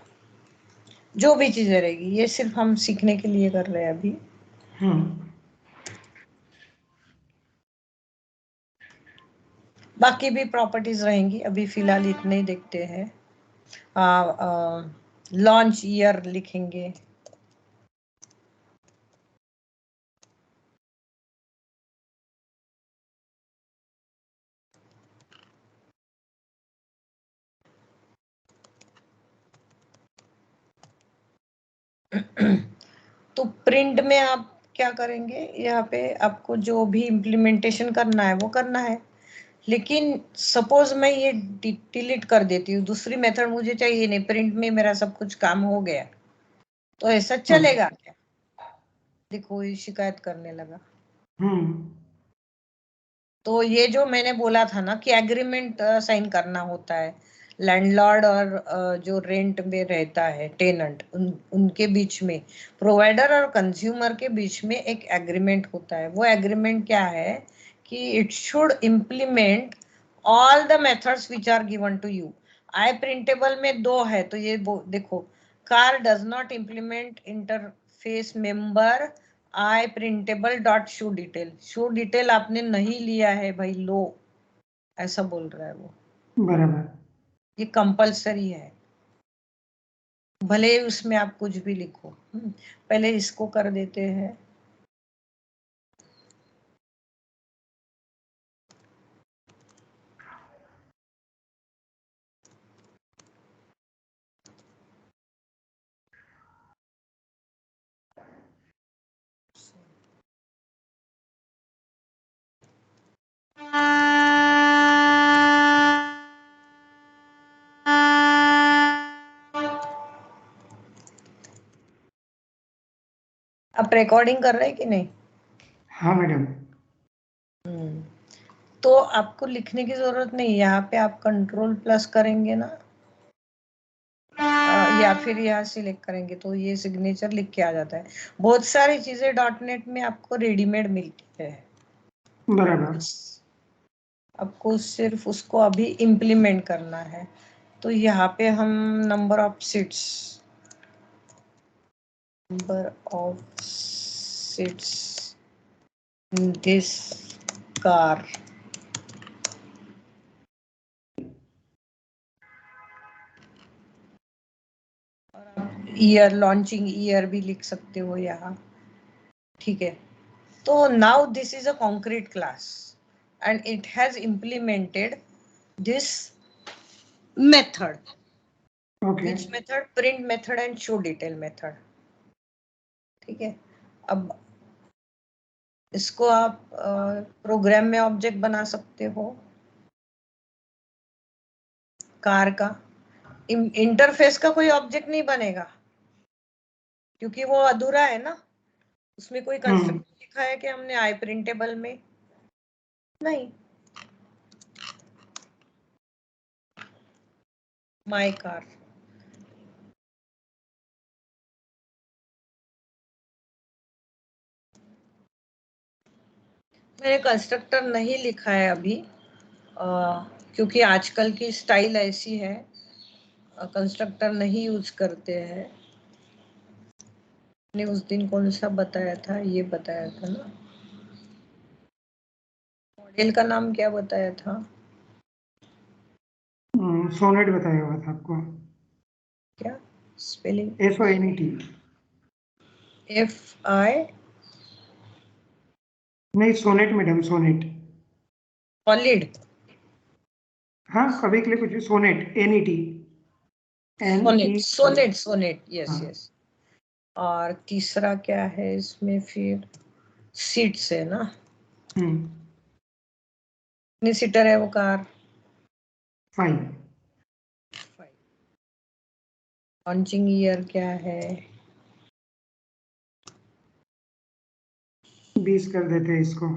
जो भी चीजें रहेगी। ये सिर्फ हम सीखने के लिए कर रहे हैं अभी। बाकी भी प्रॉपर्टीज रहेंगी, अभी फिलहाल इतने ही देखते हैं। लॉन्च ईयर लिखेंगे, तो प्रिंट में आप क्या करेंगे, यहाँ पे आपको जो भी इम्प्लीमेंटेशन करना है वो करना है। लेकिन सपोज मैं ये डिलीट कर देती हूँ, दूसरी मेथड मुझे चाहिए नहीं, प्रिंट में मेरा सब कुछ काम हो गया, तो ऐसा चलेगा क्या? देखो ये शिकायत करने लगा। तो ये जो मैंने बोला था ना कि एग्रीमेंट साइन करना होता है लैंडलॉर्ड और जो रेंट में रहता है टेनेंट, उनके बीच में, प्रोवाइडर और कंज्यूमर के बीच में एक एग्रीमेंट होता है। वो एग्रीमेंट क्या है कि it should implement all the methods which are given to you. I printable में 2 है, तो ये देखो, car does not implement interface member I printable dot show detail आपने नहीं लिया है भाई, लो, ऐसा बोल रहा है वो। बराबर। ये कंपलसरी है, भले उसमें आप कुछ भी लिखो। पहले इसको कर देते हैं। आप रिकॉर्डिंग कर रहे हैं कि नहीं? हाँ मैडम। तो आपको लिखने की जरूरत नहीं, यहाँ पे आप कंट्रोल प्लस करेंगे ना, या फिर यहाँ सिलेक्ट करेंगे तो ये सिग्नेचर लिख के आ जाता है। बहुत सारी चीजें डॉटनेट में आपको रेडीमेड मिलती है, बराबर। आपको सिर्फ उसको अभी इम्प्लीमेंट करना है। तो यहाँ पे हम number of seats in this car, year, launching year भी लिख सकते हो यहाँ, ठीक है। तो now this is a concrete class and it has implemented this method. Okay. Which method? Print method and show detail method. ठीक है। अब इसको आप प्रोग्राम में ऑब्जेक्ट बना सकते हो कार का। इंटरफेस का कोई ऑब्जेक्ट नहीं बनेगा क्योंकि वो अधूरा है ना, उसमें कोई कंस्ट्रक्ट लिखा है कि हमने आई प्रिंटेबल में, नहीं। माई कार, मैंने कंस्ट्रक्टर नहीं लिखा है अभी, क्योंकि आजकल की स्टाइल ऐसी है, कंस्ट्रक्टर नहीं यूज करते हैं। ने उस दिन कौन सा बताया था, ये बताया था ना, मॉडल का नाम क्या बताया था? सोनेट बताया हुआ था आपको। क्या स्पेलिंग? SONET। FI नहीं, सोनेट मैडम, सोनेट। सॉलिड, हाँ, कभी के लिए कुछ भी, sonnet, NET। Sonnet, NET। Sonnet, sonnet, yes हाँ। यस। और तीसरा क्या है इसमें फिर? सीट्स है ना, हम्म। कितनी सीटर है वो कार? 5। लॉन्चिंग ईयर क्या है? 20 कर देते हैं इसको।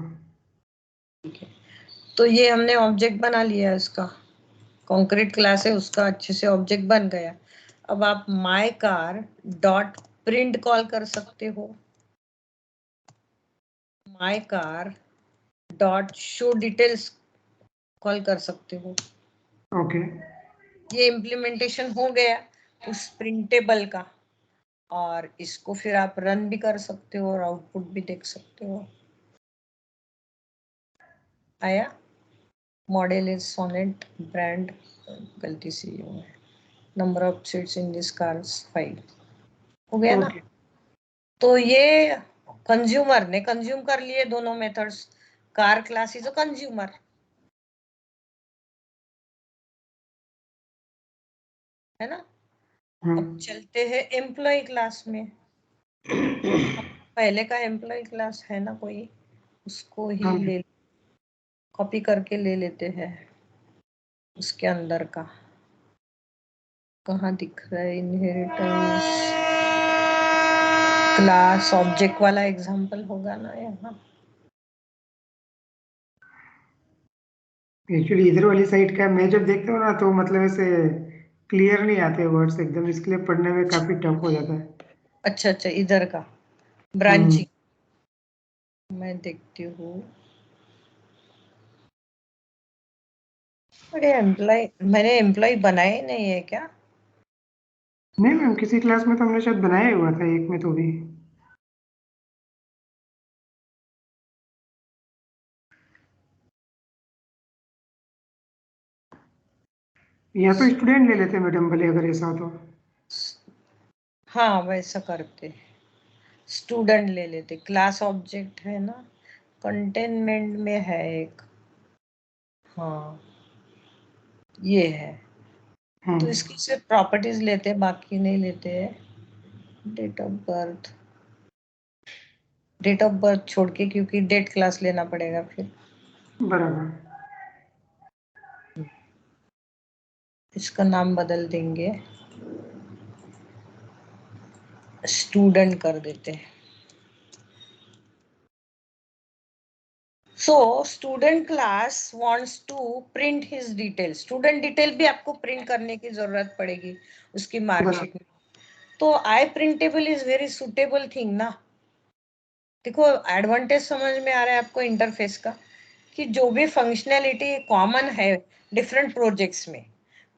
ठीक है, तो ये हमने ऑब्जेक्ट बना लिया इसका, कॉन्क्रीट क्लास है उसका, अच्छे से ऑब्जेक्ट बन गया। अब आप my car dot print call कर सकते हो, my car dot show details call कर सकते हो। ओके। ये इम्प्लीमेंटेशन हो गया उस प्रिंटेबल का, और इसको फिर आप रन भी कर सकते हो और आउटपुट भी देख सकते हो। आया? मॉडल इज सोनेट, ब्रांड गलती से हो है, number of seats in this cars 5, हो गया ना। ओके। तो ये कंज्यूमर ने कंज्यूम कर लिए दोनों methods, car class is a consumer, है ना। हाँ। अब चलते हैं एम्प्लॉय क्लास में। पहले का एम्प्लॉय क्लास है ना कोई, उसको ही हाँ। ले, कॉपी करके ले लेते हैं। उसके अंदर का कहाँ दिख रहा है? इनहेरिटेंस क्लास ऑब्जेक्ट वाला एग्जांपल होगा ना यहाँ। एक्चुअली इधर वाली साइड का मैं जब देखता हूँ ना, तो मतलब ऐसे क्लियर नहीं आते वर्ड्स एकदम, इसके लिए पढ़ने में काफी टफ हो जाता है। अच्छा अच्छा, इधर का हम्म। ब्रांचिंग मैं देखती हूँ। अरे एम्प्लॉय, मैंने एम्प्लॉय बनाए नहीं है क्या? नहीं मैम, किसी क्लास में तो हमने शायद बनाया हुआ था, एक में तो भी। या तो स्टूडेंट ले लेते मैडम, भले अगर ऐसा हो तो। हाँ वैसा करते, स्टूडेंट ले लेते, क्लास ऑब्जेक्ट है ना, कंटेनमेंट में है एक, हाँ ये है। तो हम्म। इसकी सिर्फ प्रॉपर्टीज लेते हैं, बाकी नहीं लेते हैं। Date of birth, date of birth छोड़ के, क्योंकि डेट क्लास लेना पड़ेगा फिर। बराबर। इसका नाम बदल देंगे, स्टूडेंट कर देते हैं। So student class wants to print his detail, student detail भी आपको प्रिंट करने की जरूरत पड़ेगी उसकी मार्कशीट में। तो I printable is very suitable thing ना। देखो एडवांटेज समझ में आ रहा है आपको इंटरफेस का, कि जो भी फंक्शनैलिटी कॉमन है डिफरेंट प्रोजेक्ट्स में,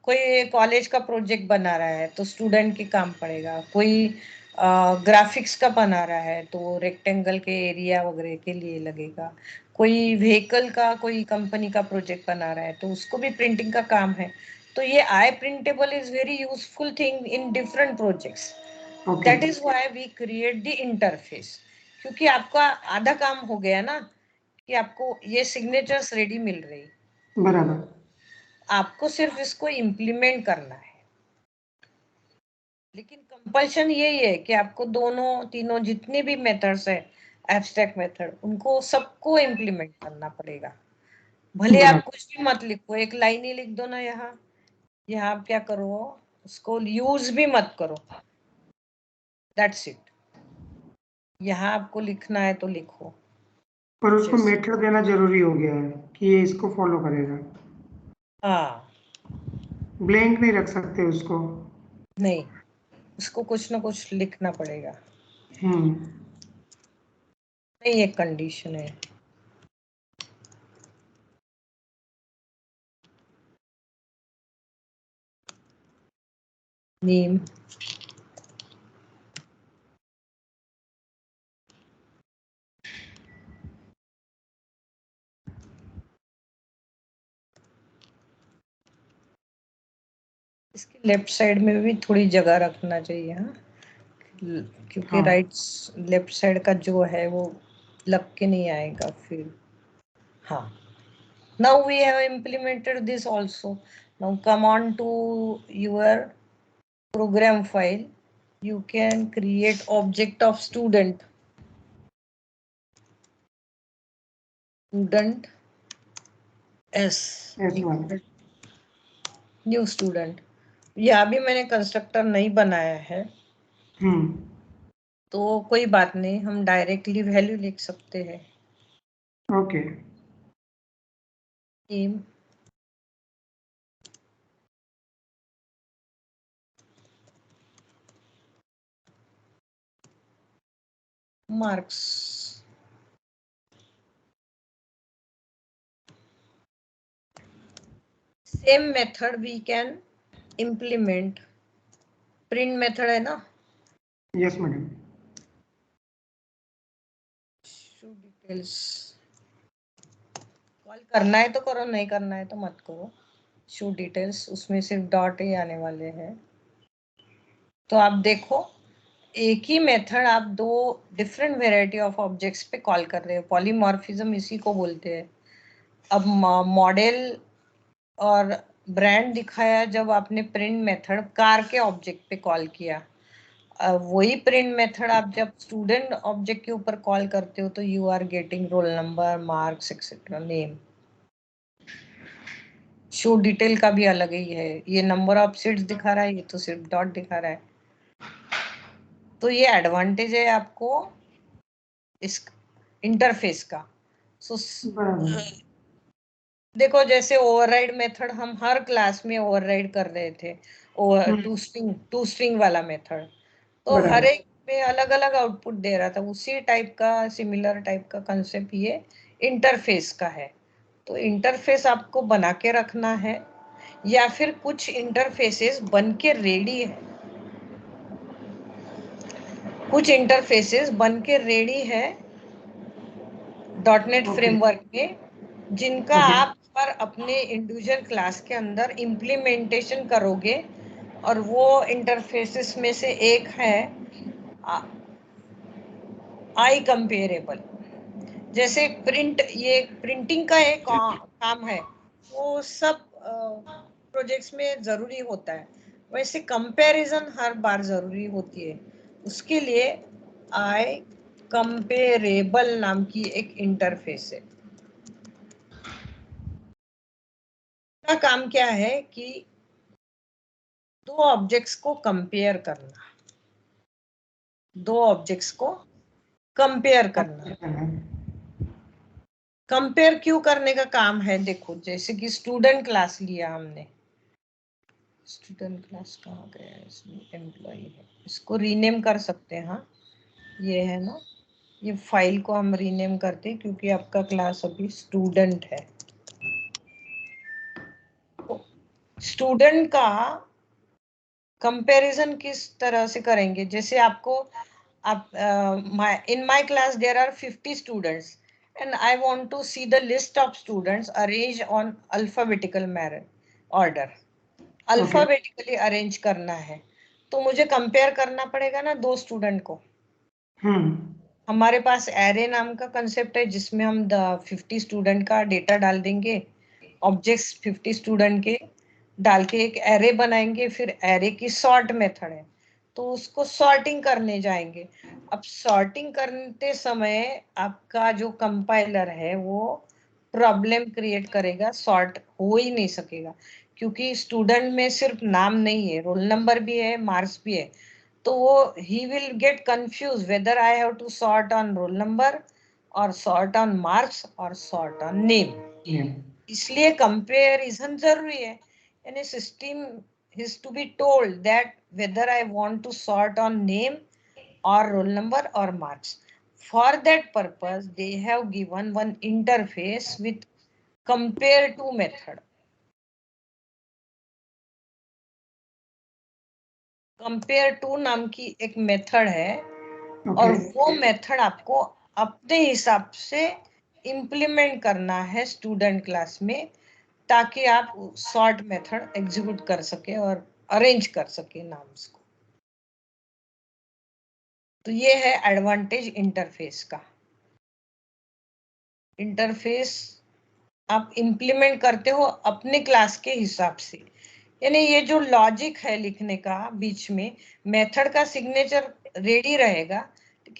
कोई कॉलेज का प्रोजेक्ट बना रहा है तो स्टूडेंट के काम पड़ेगा, कोई ग्राफिक्स का बना रहा है तो रेक्टेंगल के एरिया वगैरह के लिए लगेगा, कोई व्हीकल का कोई कंपनी का प्रोजेक्ट बना रहा है तो उसको भी प्रिंटिंग का काम है। तो ये I printable is very useful thing in different projects. Okay, that is why we create the interface, क्योंकि आपका आधा काम हो गया ना, कि आपको ये सिग्नेचर्स रेडी मिल रही, बराबर। आपको सिर्फ इसको इम्प्लीमेंट करना है। लेकिन कंपल्शन यही है कि आपको दोनों तीनों जितने भी मेथड्स है एब्स्ट्रैक्ट मेथड, उनको सबको इम्प्लीमेंट करना पड़ेगा। भले आप बराबर। कुछ भी मत लिखो, एक लाइन ही लिख दो ना यहाँ, यहाँ आप क्या करो, उसको यूज भी मत करो, दैट्स इट। यहाँ आपको लिखना है तो लिखो। पर उसको जैसे मेथड देना जरूरी हो गया है कि ये इसको फॉलो करेगा। हाँ, ब्लैंक नहीं रख सकते उसको। नहीं, उसको कुछ ना कुछ लिखना पड़ेगा। हम्म। नहीं, एक कंडीशन है। नेम, इसके लेफ्ट साइड में भी थोड़ी जगह रखना चाहिए, हाँ, क्योंकि हाँ। राइट लेफ्ट साइड का जो है वो लग के नहीं आएगा फिर। हाँ, now we have implemented this also. Now come on to your program file, you can create object of student s S1। equal new student. यहाँ भी मैंने कंस्ट्रक्टर नहीं बनाया है, हम्म। तो कोई बात नहीं, हम डायरेक्टली वैल्यू लिख सकते हैं। Okay. Name, marks, same method we can implement, print method है ना। Yes madam. Show details, call करना है तो करो, नहीं करना है तो मत करो। शो डिटेल्स, उसमें सिर्फ डॉट ही आने वाले हैं। तो आप देखो, एक ही मेथड आप दो डिफरेंट वेराइटी ऑफ ऑब्जेक्ट्स पे कॉल कर रहे हो, पॉलीमॉर्फिज्म इसी को बोलते हैं। अब मॉडल और ब्रांड दिखाया जब आपने प्रिंट मेथड कार के ऑब्जेक्ट पे कॉल किया, वही प्रिंट मेथड आप जब स्टूडेंट ऑब्जेक्ट के ऊपर कॉल करते हो तो you are getting roll number, marks etcetera, name. Show detail का भी अलग ही है, ये नंबर ऑफ सीट्स दिखा रहा है, ये तो सिर्फ डॉट दिखा रहा है। तो ये एडवांटेज है आपको इस इंटरफेस का। सो बराबर। देखो, जैसे ओवरराइड मेथड हम हर क्लास में ओवरराइड कर रहे थे, ओवर टू स्ट्रिंग वाला मेथड, तो हर बराबर। एक में अलग अलग आउटपुट दे रहा था, उसी टाइप का सिमिलर टाइप का कंसेप्ट ये इंटरफेस का है। तो इंटरफेस आपको बना के रखना है, या फिर कुछ इंटरफेसेस बन के रेडी है, कुछ इंटरफेसेस बन के रेडी है डॉटनेट ओके। फ्रेमवर्क में, जिनका ओके। आप पर अपने इंडिविजुअल क्लास के अंदर इम्प्लीमेंटेशन करोगे। और वो इंटरफेसेस में से एक है आई कंपेरेबल। जैसे प्रिंट, ये प्रिंटिंग का एक काम है, वो सब प्रोजेक्ट्स में जरूरी होता है, वैसे कंपैरिजन हर बार जरूरी होती है। उसके लिए आई कंपेरेबल नाम की एक इंटरफेस है। का काम क्या है कि दो ऑब्जेक्ट्स को कंपेयर करना, दो ऑब्जेक्ट्स को कंपेयर करना। कंपेयर क्यों करने का काम है? देखो, जैसे कि स्टूडेंट क्लास लिया हमने, स्टूडेंट क्लास कहाँ गया है? इसमें एम्प्लॉय है, इसको रीनेम कर सकते हैं। हाँ, ये है ना, ये फाइल को हम रीनेम करते हैं क्योंकि आपका क्लास अभी स्टूडेंट है। स्टूडेंट का कंपैरिजन किस तरह से करेंगे? जैसे आपको in my class there are 50 students and I want to see the list of students arranged on alphabetical order, alphabetically arrange करना है, तो मुझे कंपेयर करना पड़ेगा ना दो स्टूडेंट को। हमारे पास एरे नाम का कंसेप्ट है जिसमें हम 50 स्टूडेंट का डेटा डाल देंगे, ऑब्जेक्ट्स 50 स्टूडेंट के डाल के एक एरे बनाएंगे, फिर एरे की सॉर्ट मेथड है, तो उसको सॉर्टिंग करने जाएंगे। अब सॉर्टिंग करते समय आपका जो कंपाइलर है वो प्रॉब्लम क्रिएट करेगा, सॉर्ट हो ही नहीं सकेगा क्योंकि स्टूडेंट में सिर्फ नाम नहीं है, रोल नंबर भी है, मार्क्स भी है, तो वो ही will get confuse whether I have to sort on roll number और सॉर्ट ऑन मार्क्स और सॉर्ट ऑन नेम। इसलिए कंपेरिजन जरूरी है, यानी system is to be told that whether I want to sort on name or roll number or marks. For that purpose, they have given one interface with compare to method. compare to नाम की एक method है, और वो method आपको अपने हिसाब से इम्प्लीमेंट करना है स्टूडेंट क्लास में, ताकि आप सॉर्ट मेथड एग्जीक्यूट कर सके और अरेंज कर सके नाम्स को। तो ये है एडवांटेज इंटरफेस का। इंटरफेस आप इंप्लीमेंट करते हो अपने क्लास के हिसाब से, यानी ये जो लॉजिक है लिखने का बीच में, मेथड का सिग्नेचर रेडी रहेगा,